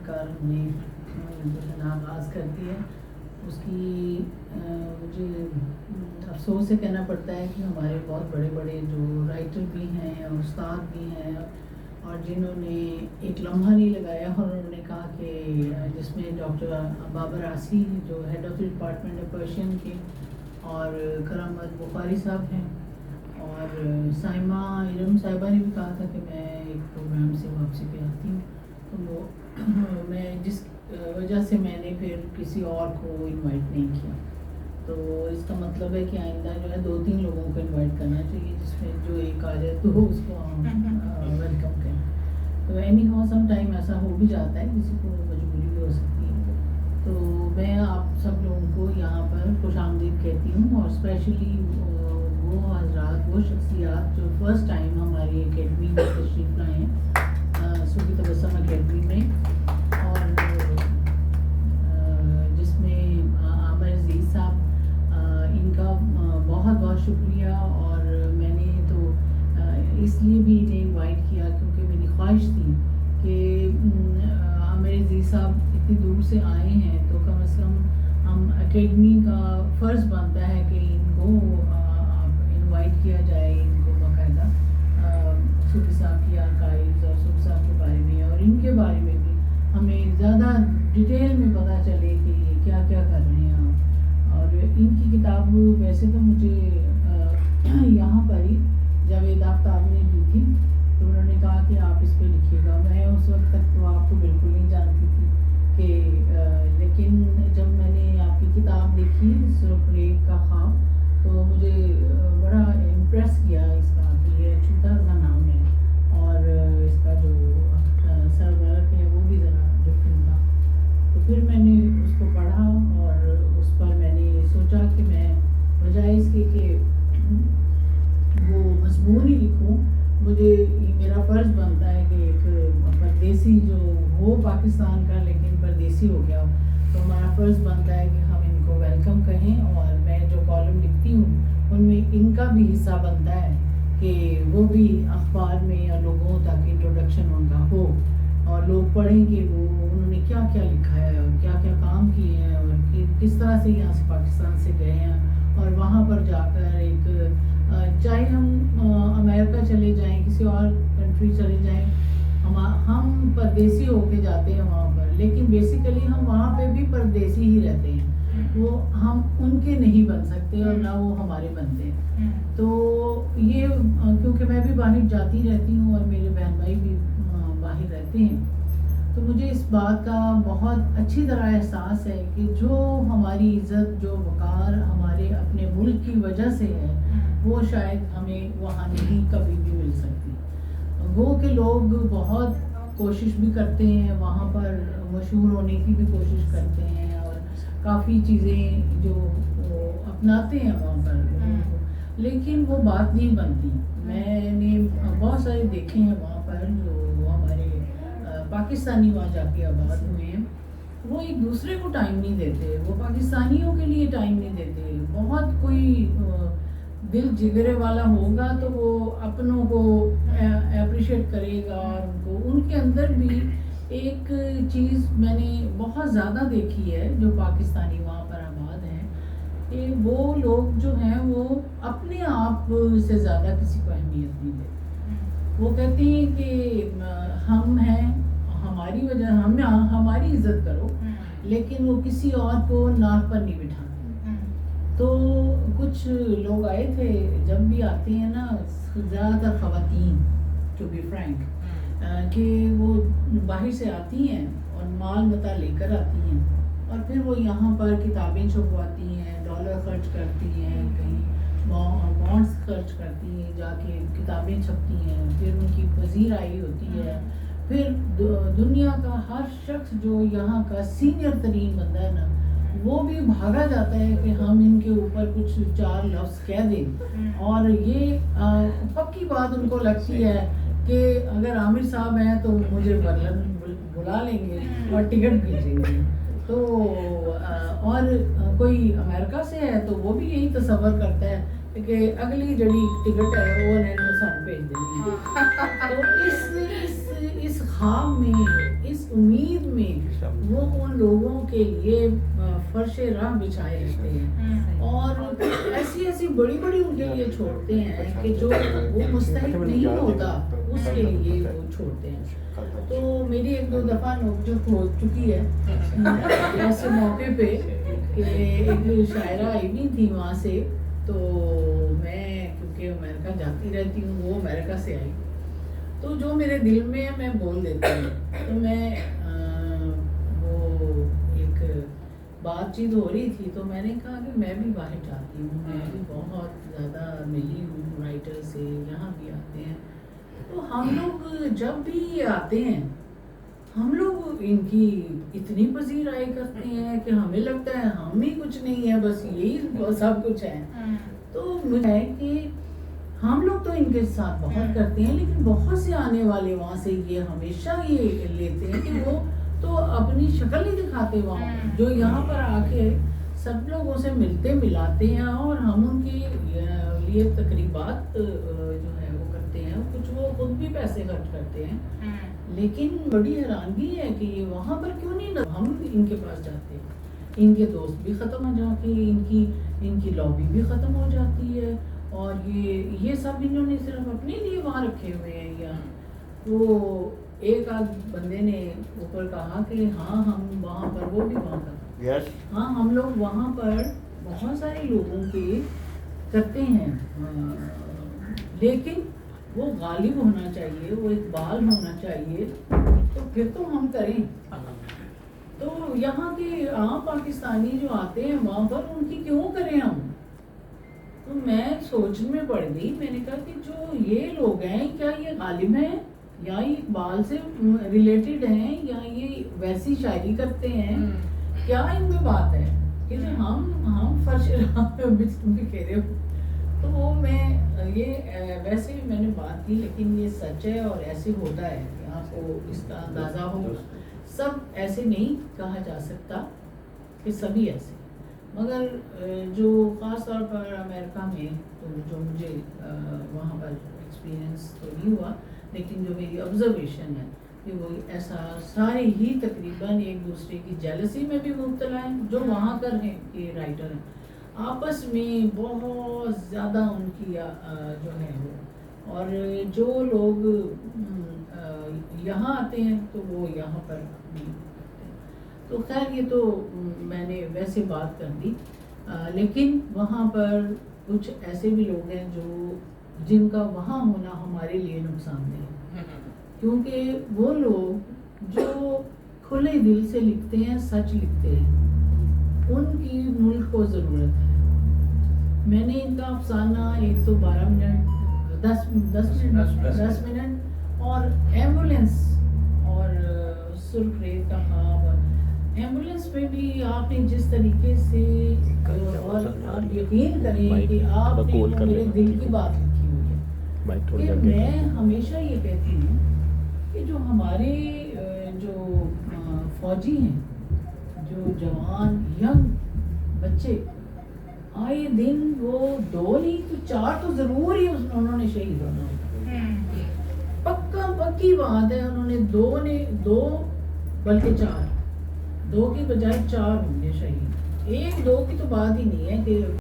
کار ہم نے جو ہے نا آغاز کر دی ہے. اس کی مجھے افسوس سے کہنا پڑتا ہے کہ ہمارے بہت بڑے بڑے جو رائٹر بھی ہیں اور استاد بھی ہیں اور جنہوں نے ایک لمحہ نہیں لگایا اور انہوں نے کہا کہ جس میں ڈاکٹر بابر آسی جو head of the department of Persian کے اور کرامت بخاری صاحب ہیں اور سائمہ ارم صاحبہ نے بھی کہا تھا کہ میں ایک پروگرام سے واپسی پہ آتی ہوں. تو وہ میں جس وجہ سے میں نے پھر کسی اور کو انوائٹ نہیں کیا. تو اس کا مطلب ہے کہ آئندہ جو ہے 2-3 لوگوں کو انوائٹ کرنا چاہیے جس میں جو ایک آ جائے تو اس کو ہم ویلکم کریں. تو اینی ہاؤ سم ٹائم ایسا ہو بھی جاتا ہے, کسی کو مجبوری بھی ہو سکتی ہے. تو میں آپ سب لوگوں کو یہاں پر خوش آمدید کہتی ہوں اور اسپیشلی وہ حضرات وہ شخصیات جو فرسٹ ٹائم ہماری اکیڈمی میں تشریف لائے ہیں صوفی تبسم اکیڈمی میں, اور جس میں عامر عزیز صاحب, ان کا بہت بہت شکریہ. اور میں نے تو اس لیے بھی انہیں انوائٹ کیا کیونکہ میری خواہش تھی کہ عامر عزیز صاحب اتنی دور سے آئے ہیں تو کم از کم ہم اکیڈمی کا فرض بنتا ہے کہ ان کو انوائٹ کیا جائے, ان کو باقاعدہ صوفی صاحب کی آرکائیوز اور صوفی صاحب کے بارے میں اور ان کے بارے میں بھی ہمیں زیادہ ڈیٹیل میں پتہ چلے کہ یہ کیا کیا کر رہے ہیں. اور ان کی کتاب ویسے تو مجھے یہاں پر ہی جاوید آفتاب نے دی تھی, تو انہوں نے کہا کہ آپ اس پہ لکھیے گا. میں اس وقت تک تو آپ کو بالکل نہیں جانتی تھی کہ لیکن جب میں نے آپ کی کتاب دیکھی سرخ ریگ کا خواب تو مجھے بڑا امپریس کیا اس کا کہ یہ چھوٹا سا نام ہے اور اس کا جو سرورق ہے وہ بھی ذرا ڈفرینٹ تھا. تو پھر میں نے اس کو پڑھا اور اس پر میں نے سوچا کہ میں بجائے اس کے کہ وہ مضمون ہی لکھوں, مجھے میرا فرض بنتا ہے کہ ایک پردیسی جو ہو پاکستان کا لیکن پردیسی ہو گیا ہو, تو ہمارا فرض بنتا ہے کہ ہم ان کو ویلکم کہیں. اور میں جو کالم لکھتی ہوں ان میں ان کا بھی حصہ بنتا ہے کہ وہ بھی اخبار میں اور لوگوں تک انٹروڈکشن ان کا ہو اور لوگ پڑھیں کہ وہ انہوں نے کیا کیا لکھا ہے اور کیا کیا کام کیے ہیں اور کس طرح سے یہاں سے پاکستان سے گئے ہیں اور وہاں پر جا کر ایک چاہے ہم امریکہ چلے جائیں, کسی اور کنٹری چلے جائیں, ہم پردیسی ہو کے جاتے ہیں وہاں پر, لیکن بیسیکلی ہم وہاں پہ بھی پردیسی ہی رہتے ہیں. وہ ہم ان کے نہیں بن سکتے اور نہ وہ ہمارے بنتے ہیں. تو یہ کیونکہ میں بھی باہر جاتی رہتی ہوں اور میرے بہن بھائی بھی باہر رہتے ہیں, تو مجھے اس بات کا بہت اچھی طرح احساس ہے کہ جو ہماری عزت جو وقار ہمارے اپنے ملک کی وجہ سے ہے وہ شاید ہمیں وہاں نہیں کبھی بھی مل سکتی. وہ کہ لوگ بہت کوشش بھی کرتے ہیں وہاں پر مشہور ہونے کی بھی کوشش کرتے ہیں اور کافی چیزیں جو اپناتے ہیں وہاں پر, لیکن وہ بات نہیں بنتی. میں نے بہت سارے دیکھے ہیں وہاں پر جو ہمارے پاکستانی وہاں جا کے آباد ہوئے ہیں, وہ ایک دوسرے کو ٹائم نہیں دیتے, وہ پاکستانیوں کے لیے ٹائم نہیں دیتے. بہت کوئی دل جگرے والا ہوگا تو وہ اپنوں کو اپریشیٹ کرے گا, اور ان کے اندر بھی ایک چیز میں نے بہت زیادہ دیکھی ہے جو پاکستانی وہاں پر آباد ہیں, کہ وہ لوگ جو ہیں وہ اپنے آپ سے زیادہ کسی کو اہمیت نہیں دیتے. وہ کہتے ہیں کہ ہم ہیں, ہماری وجہ ہماری عزت کرو, لیکن وہ کسی اور کو ناک پر نہیں بٹھاتے. تو کچھ لوگ آئے تھے, جب بھی آتے ہیں نا زیادہ تر خواتین ٹو بی فرینک, کہ وہ باہر سے آتی ہیں اور مال متا لے کر آتی ہیں اور پھر وہ یہاں پر کتابیں چھپواتی ہیں, ڈالر خرچ کرتی ہیں, کہیں بانڈس خرچ کرتی ہیں, جا کے کتابیں چھپتی ہیں, پھر ان کی وزیر آئی ہوتی ہے, پھر دنیا کا ہر شخص جو یہاں کا سینئر ترین بندہ ہے نا وہ بھی بھاگا جاتا ہے کہ ہم ان کے اوپر کچھ 4 لفظ کہہ دیں. اور یہ پکی بات ان کو لگتی ہے کہ اگر عامر صاحب ہیں تو مجھے بلا لیں گے اور ٹکٹ بھیجیں گے. تو اور کوئی امریکہ سے ہے تو وہ بھی یہی تصور کرتا ہے کہ اگلی جڑی ٹکٹ ہے وہ سان بھیج دیں گے. تو اس خواب میں, اس امید میں کے لیے فرش راہ بچھائے رہتے ہیں اور ایسی ایسی بڑی بڑی ان کے لیے چھوڑتے ہیں کہ جو وہ مستحق نہیں ہوتا اس کے لیے وہ چھوڑتے ہیں. تو میری ایک دو دفعہ نوک جھوک ہو چکی ہے ایسے موقع پہ کہ ایک شاعرہ آئی ہوئی تھی وہاں سے. تو میں کیونکہ امریکہ جاتی رہتی ہوں, وہ امریکہ سے آئی, تو جو میرے دل میں ہے میں بول دیتی ہوں. تو میں وہ ایک بات چیت ہو رہی تھی تو میں نے کہا کہ میں بھی باہر جاتی ہوں, میں بھی بہت زیادہ ملی ہوں رائٹر سے, یہاں بھی آتے ہیں. تو ہم لوگ جب بھی آتے ہیں ہم لوگ ان کی اتنی پذیرائی کرتے ہیں کہ ہمیں لگتا ہے ہم ہی کچھ نہیں ہے, بس یہی سب کچھ ہے. تو مجھے ہے کہ ہم لوگ تو ان کے ساتھ بہت کرتے ہیں, لیکن بہت سے آنے والے وہاں سے یہ ہمیشہ یہ لیتے ہیں کہ وہ تو اپنی شکل نہیں دکھاتے وہاں, جو یہاں پر آ کے سب لوگوں سے ملتے ملاتے ہیں اور ہم ان کے لیے تقریبات جو ہے وہ کرتے ہیں, کچھ وہ خود بھی پیسے خرچ کرتے ہیں. لیکن بڑی حیرانگی ہے کہ یہ وہاں پر کیوں نہیں, ہم ان کے پاس جاتے ہیں, ان کے دوست بھی ختم ہو جاتے ہیں, ان کی لابی بھی ختم ہو جاتی ہے, اور یہ سب انہوں نے صرف اپنے لیے وہاں رکھے ہوئے ہیں. یا وہ ایک آدھ بندے نے اوپر کہا کہ ہاں ہم وہاں پر, وہ بھی وہاں کا ہاں ہم لوگ وہاں پر بہت سارے لوگوں کے کرتے ہیں, لیکن وہ غالب ہونا چاہیے, وہ اقبال ہونا چاہیے, تو پھر تو ہم کریں. تو یہاں کے عام پاکستانی جو آتے ہیں وہاں پر ان کی کیوں کریں ہم. تو میں سوچنے میں پڑ گئی, میں نے کہا کہ جو یہ لوگ ہیں کیا یہ غالب ہیں یا یہ اقبال سے ریلیٹڈ ہیں یا یہ ویسی شاعری کرتے ہیں, کیا ان میں بات ہے کہ جو ہم فرش بکھیرے ہو. تو وہ میں یہ ویسے بھی میں نے بات کی, لیکن یہ سچ ہے اور ایسے ہوتا ہے کہ آپ کو اس کا اندازہ ہو. سب ایسے نہیں کہا جا سکتا کہ سبھی ایسے, مگر جو خاص طور پر امریکہ میں تو جو مجھے وہاں پر ایکسپیرئنس تو نہیں ہوا, لیکن جو میری آبزرویشن ہے کہ وہ ایسا سارے ہی تقریباً ایک دوسرے کی جیلسی میں بھی مبتلا ہیں, جو وہاں کر ہیں کہ رائٹر ہیں, آپس میں بہت زیادہ ان کی جو ہے وہ, اور جو لوگ یہاں آتے ہیں تو وہ یہاں پر بھی کرتے ہیں. تو خیر یہ تو میں نے ویسے بات کر دی, لیکن وہاں پر کچھ ایسے بھی لوگ ہیں جو جن کا وہاں ہونا ہمارے لیے نقصان دہ ہے, کیونکہ وہ لوگ جو کھلے دل سے لکھتے ہیں, سچ لکھتے ہیں, ان کی ملک کو ضرورت ہے. میں نے ان کا افسانہ ایک تو 12 منٹ 10 منٹ اور ایمبولینس اور سرخ ریت کا خواب, ایمبولینس پہ بھی آپ نے جس طریقے سے, اور آپ یقین کریں کہ آپ نے میرے دل کی بات لکھی ہوئی ہے. کہ میں ہمیشہ یہ کہتی ہوں کہ جو ہمارے جو فوجی ہیں, جو جوان ینگ بچے, آئے دن وہ 2 نہیں تو 4 تو ضرور ہی انہوں نے شہید ہونا ہوتا. پکی بات ہے, انہوں نے 2 بلکہ 4, 2 کی بجائے 4 ہوں گے شہید. 1 2 کی تو بات ہی نہیں ہے کہ